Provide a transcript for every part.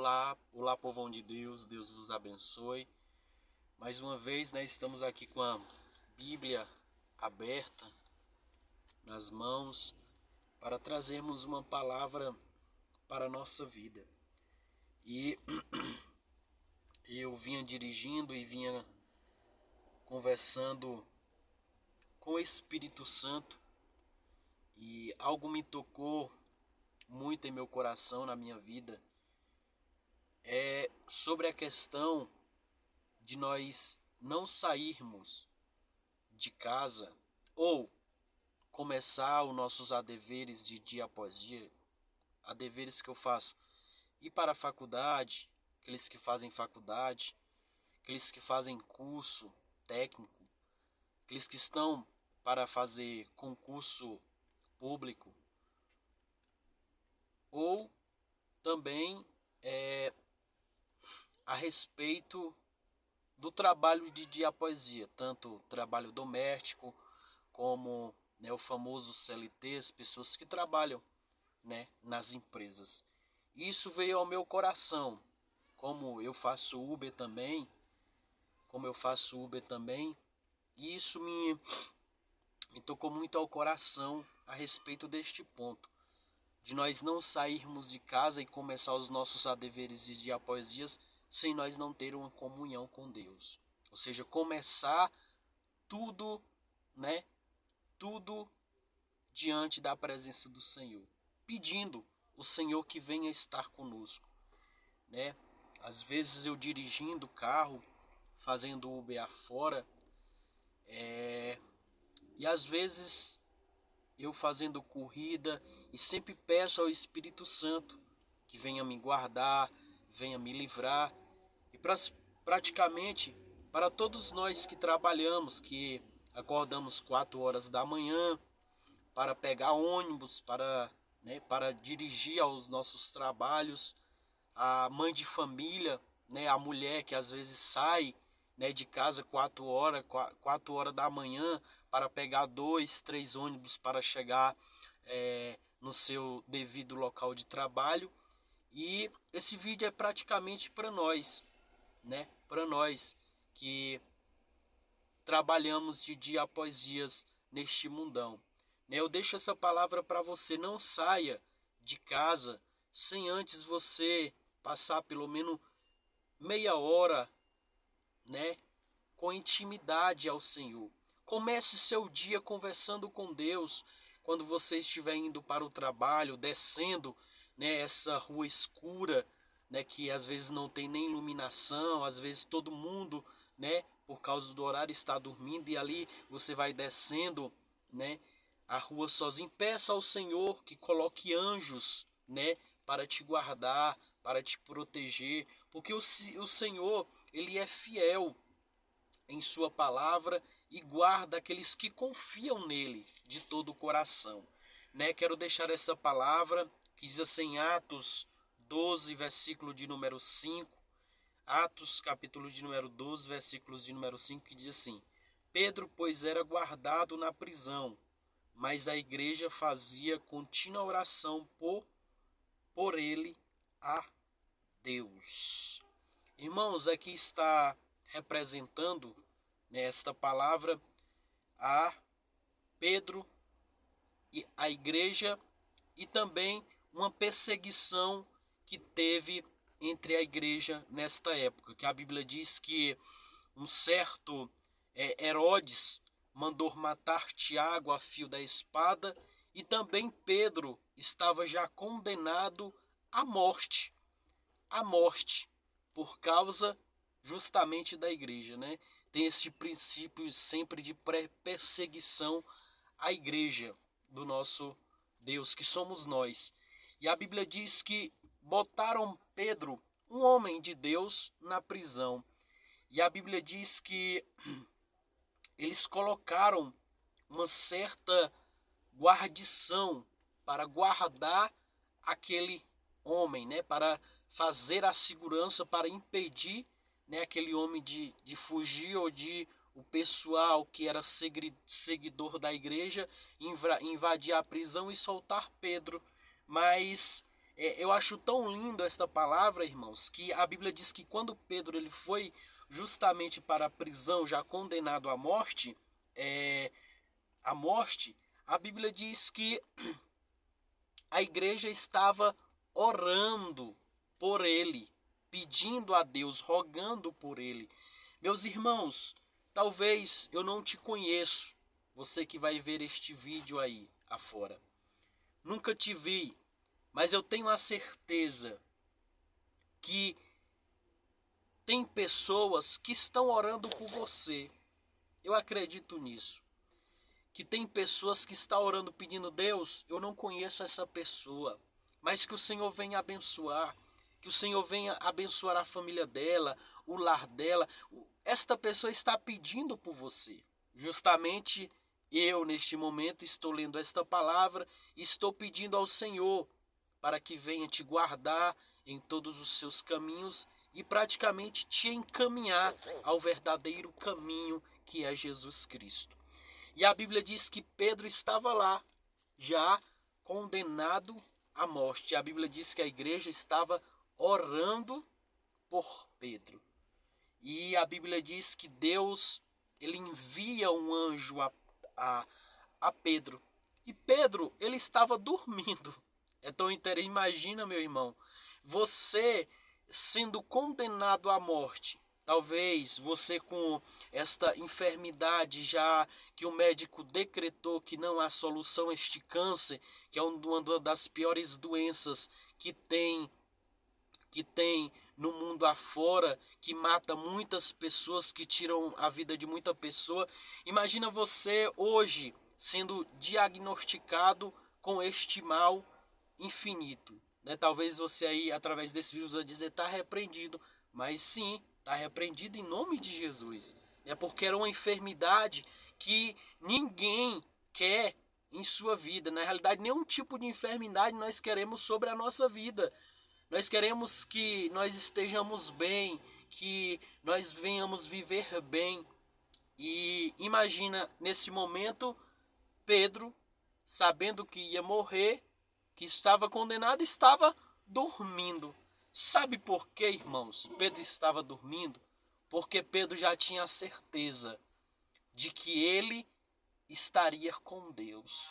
Olá, olá, povão de Deus, Deus vos abençoe. Mais uma vez, estamos aqui com a Bíblia aberta nas mãos para trazermos uma palavra para a nossa vida. E eu vinha dirigindo e vinha conversando com o Espírito Santo e algo me tocou muito em meu coração, na minha vida, é sobre a questão de nós não sairmos de casa ou começar os nossos adeveres de dia após dia, adeveres que eu faço, ir para a faculdade, aqueles que fazem faculdade, aqueles que fazem curso técnico, aqueles que estão para fazer concurso público, ou também a respeito do trabalho de dia após dia, tanto trabalho doméstico como o famoso CLT, as pessoas que trabalham nas empresas. Isso veio ao meu coração, como eu faço Uber também, e isso me tocou muito ao coração a respeito deste ponto, de nós não sairmos de casa e começar os nossos adeveres de dia após dia sem nós não ter uma comunhão com Deus. Ou seja, começar tudo, tudo diante da presença do Senhor, pedindo o Senhor que venha estar conosco, Às vezes eu dirigindo o carro, fazendo Uber afora, e às vezes eu fazendo corrida, e sempre peço ao Espírito Santo que venha me guardar, venha me livrar. E praticamente para todos nós que trabalhamos, que acordamos 4 horas da manhã para pegar ônibus, para dirigir aos nossos trabalhos, a mãe de família, a mulher que às vezes sai de casa 4 horas da manhã para pegar 2, 3 ônibus para chegar no seu devido local de trabalho. E esse vídeo é praticamente para nós, para nós que trabalhamos de dia após dia neste mundão. Eu deixo essa palavra para você: não saia de casa sem antes você passar pelo menos meia hora, com intimidade ao Senhor. Comece seu dia conversando com Deus. Quando você estiver indo para o trabalho, descendo, essa rua escura, que às vezes não tem nem iluminação, às vezes todo mundo, por causa do horário está dormindo, e ali você vai descendo, a rua sozinho. Peça ao Senhor que coloque anjos, para te guardar, para te proteger, porque o Senhor, ele é fiel em sua palavra e guarda aqueles que confiam nele de todo o coração. Quero deixar essa palavra que diz assim, Atos 12, versículo de número 5. Atos, capítulo de número 12, versículos de número 5, que diz assim: Pedro, pois, era guardado na prisão, mas a igreja fazia contínua oração por ele a Deus. Irmãos, aqui está representando nesta palavra a Pedro e a igreja, e também uma perseguição que teve entre a igreja nesta época, que a Bíblia diz que um certo Herodes mandou matar Tiago a fio da espada, e também Pedro estava já condenado à morte, por causa justamente da igreja, Tem esse princípio sempre de perseguição à igreja do nosso Deus, que somos nós. E a Bíblia diz que botaram Pedro, um homem de Deus, na prisão. E a Bíblia diz que eles colocaram uma certa guarnição para guardar aquele homem, para fazer a segurança, para impedir aquele homem de fugir, ou de o pessoal que era seguidor da igreja invadir a prisão e soltar Pedro. Mas Eu acho tão lindo esta palavra, irmãos, que a Bíblia diz que quando Pedro ele foi justamente para a prisão, já condenado é, à morte, a Bíblia diz que a igreja estava orando por ele, pedindo a Deus, rogando por ele. Meus irmãos, talvez eu não te conheço, você que vai ver este vídeo aí afora. Nunca te vi, mas eu tenho a certeza que tem pessoas que estão orando por você. Eu acredito nisso. Que tem pessoas que estão orando pedindo: Deus, eu não conheço essa pessoa, mas que o Senhor venha abençoar, que o Senhor venha abençoar a família dela, o lar dela. Esta pessoa está pedindo por você. Justamente eu, neste momento, estou lendo esta palavra e estou pedindo ao Senhor para que venha te guardar em todos os seus caminhos e praticamente te encaminhar ao verdadeiro caminho que é Jesus Cristo. E a Bíblia diz que Pedro estava lá, já condenado à morte. A Bíblia diz que a igreja estava orando por Pedro. E a Bíblia diz que Deus ele envia um anjo a Pedro. E Pedro, ele estava dormindo. É tão interessante. Imagina, meu irmão, você sendo condenado à morte. Talvez você com esta enfermidade já que o médico decretou que não há solução a este câncer, que é uma das piores doenças que tem no mundo afora, que mata muitas pessoas, que tiram a vida de muita pessoa. Imagina você hoje sendo diagnosticado com este mal infinito. Né? Talvez você aí, através desse vírus, vai dizer: está repreendido. Mas sim, está repreendido em nome de Jesus. É porque era uma enfermidade que ninguém quer em sua vida. Na realidade, nenhum tipo de enfermidade nós queremos sobre a nossa vida. Nós queremos que nós estejamos bem, que nós venhamos viver bem. E imagina, nesse momento, Pedro, sabendo que ia morrer, que estava condenado, estava dormindo. Sabe por quê, irmãos? Pedro estava dormindo? Porque Pedro já tinha a certeza de que ele estaria com Deus.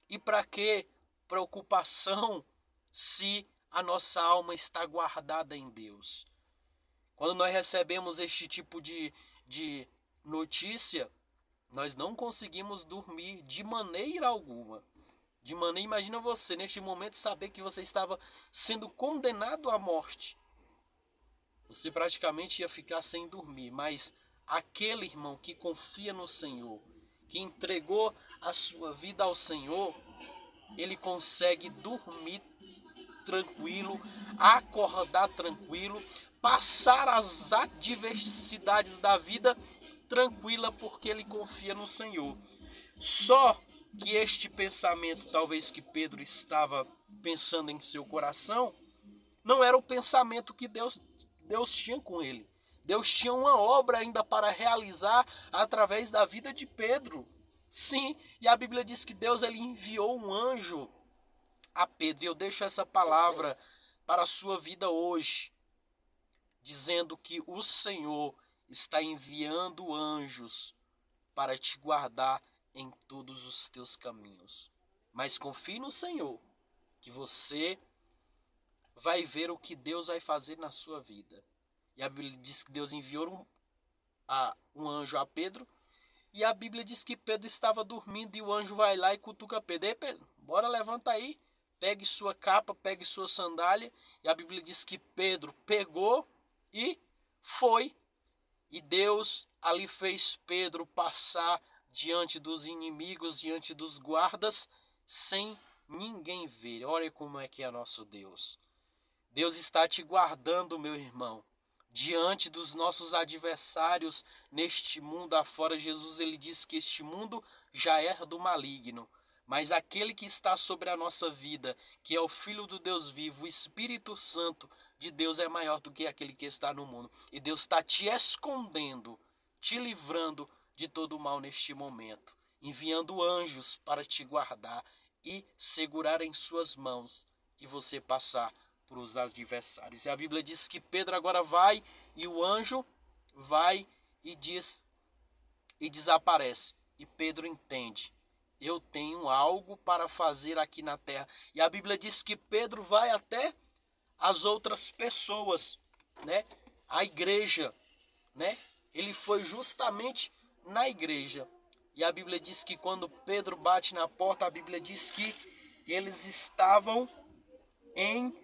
E para que preocupação se a nossa alma está guardada em Deus? Quando nós recebemos este tipo de notícia, nós não conseguimos dormir de maneira alguma. De maneira, imagina você neste momento saber que você estava sendo condenado à morte. Você praticamente ia ficar sem dormir, mas aquele irmão que confia no Senhor, que entregou a sua vida ao Senhor, ele consegue dormir tranquilo, acordar tranquilo, passar as adversidades da vida tranquila, porque ele confia no Senhor. Só que este pensamento, talvez que Pedro estava pensando em seu coração, não era o pensamento que Deus tinha com ele. Deus tinha uma obra ainda para realizar através da vida de Pedro. Sim, e a Bíblia diz que Deus ele enviou um anjo a Pedro. E eu deixo essa palavra para a sua vida hoje, dizendo que o Senhor está enviando anjos para te guardar em todos os teus caminhos. Mas confie no Senhor, que você vai ver o que Deus vai fazer na sua vida. E a Bíblia diz que Deus enviou um anjo a Pedro. E a Bíblia diz que Pedro estava dormindo e o anjo vai lá e cutuca Pedro. Ei, Pedro, bora, levanta aí. Pegue sua capa, pegue sua sandália. E a Bíblia diz que Pedro pegou e foi. E Deus ali fez Pedro passar diante dos inimigos, diante dos guardas, sem ninguém ver. Olha como é que é nosso Deus. Deus está te guardando, meu irmão, diante dos nossos adversários neste mundo afora. Jesus ele disse que este mundo já é do maligno, mas aquele que está sobre a nossa vida, que é o Filho do Deus vivo, o Espírito Santo de Deus, é maior do que aquele que está no mundo. E Deus está te escondendo, te livrando de todo o mal neste momento, enviando anjos para te guardar e segurar em suas mãos e você passar para os adversários. E a Bíblia diz que Pedro agora vai e o anjo vai e diz e desaparece. E Pedro entende: eu tenho algo para fazer aqui na terra. E a Bíblia diz que Pedro vai até as outras pessoas, né? A igreja, né? Ele foi justamente na igreja. E a Bíblia diz que quando Pedro bate na porta, a Bíblia diz que eles estavam em